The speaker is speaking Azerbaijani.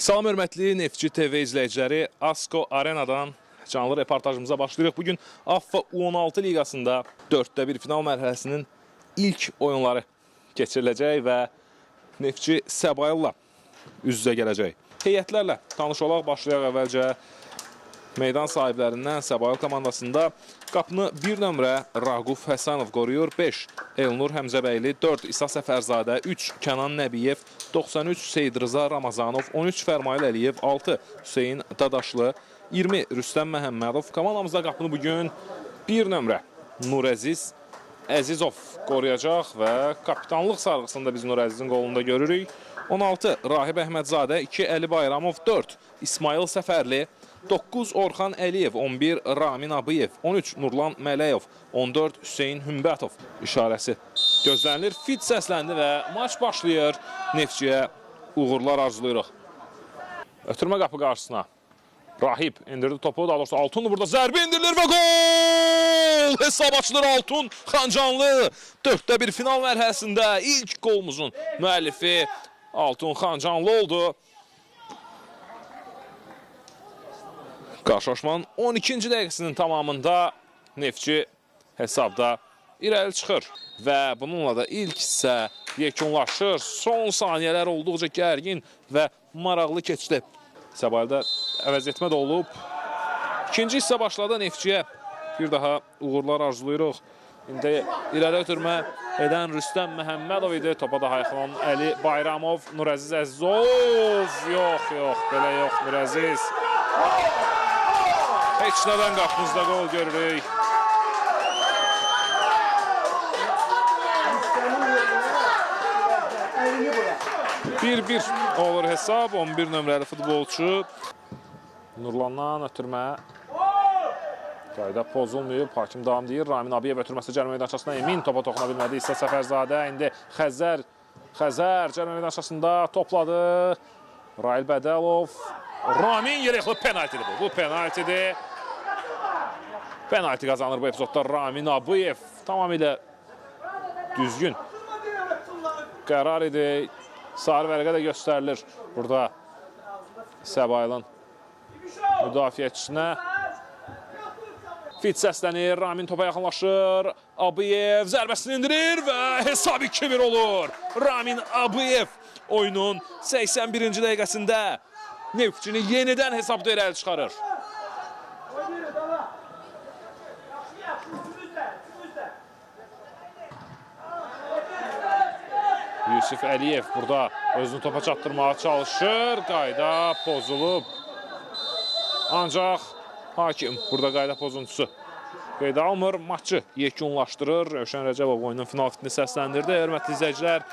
Salam hörmətli Neftçi TV izləyiciləri, Asko Arenadan canlı reportajımıza başlayırıq. Bugün AFFA U16 liqasında 4-1 final mərhələsinin ilk oyunları keçiriləcək və Neftçi Səbayılla üz-üzə gələcək. Heyətlərlə tanış olaq, başlayaq əvvəlcə meydan sahiblərindən Səbayıl komandasında qapını 1 nömrə Raquf Həsanov qoruyur, 5 Elnur Həmzəbəyli, 4 İsa Səfərzadə, 3 Kənan Nəbiyev, 93 Seyd Rıza Ramazanov, 13 Fərmayıl Əliyev, 6 Hüseyin Dadaşlı, 20 Rüstəm Məhəmmədov. Komandamızda qapını bugün 1 nömrə Nurəziz Əzizov qoruyacaq və kapitanlıq sarğısında biz Nurəzizin qolunda görürük. 16 Rahib Əhmədzadə, 2 Əli Bayramov, 4 İsmail Səfərli, 9 Orxan Əliyev, 11 Ramin Abıyev, 13 Nurlan Mələyov, 14 Hüseyin Hümbətov işarəsi gözlənilir. Fit səsləndi və maç başlayır. Neftçiyə uğurlar arzulayırıq. Ötürmə qapı qarşısına. Rahib indirdi topu, daha doğrusu Altun burada zərbə indirilir və gol! Hesab açılır Altun Xancanlı. 4-1 final mərhələsində ilk qolumuzun müəllifi Altun Xancanlı oldu. Qarşılaşmanın 12-ci dəqiqəsinin tamamında Neftçi hesabda irəli çıxır və bununla da ilk hissə yekunlaşır. Son saniyələr olduqca gərgin və maraqlı keçdi. Səbayılda əvəz etmə də olub. İkinci hissə başladı. Neftçiyə bir daha uğurlar arzulayırıq. İndi irəli ötürmə edən Rüstəm Məhəmmədov idi. Topa daha yaxın Əli Bayramov, Nurəziz Əzizov. Yox, belə yox Nurəziz. Heç nədən qapımızda qol görürük. Bir olur hesab. 11 nömrəli futbolçu. Nurlandan ötürmə. Qayda pozulmayıb. Hakim davam deyir. Ramin Abiyev ötürməsi cərmə meydançasına Emin topa toxuna bilmədi. İsa Səfərzadə indi Xəzər cərmə meydançasında topladı. Rail Bədəlov. Ramin yerəxli penaltidir bu. Bu penaltidir. Penalti qazanır bu epizodda Ramin Abıyev. Tamamilə düzgün qərar idi. Sarı vərəqə də göstərilir burada Səbayılın müdafiəçisinə. Fit səslənir. Ramin topa yaxınlaşır. Abıyev zərbəsini indirir və hesab 2-1 olur. Ramin Abıyev oyunun 81-ci dəqiqəsində Neftçini yenidən hesabda irəli çıxarır. Yusuf Əliyev burada özünü topa çatdırmağa çalışır. Qayda pozulub. Ancaq hakim burada qayda pozuntusu qeydə almır. Maçı yekunlaşdırır. Rövşən Rəcəbov oyunun final fitini səsləndirdi. Hörmətli izləyicilər.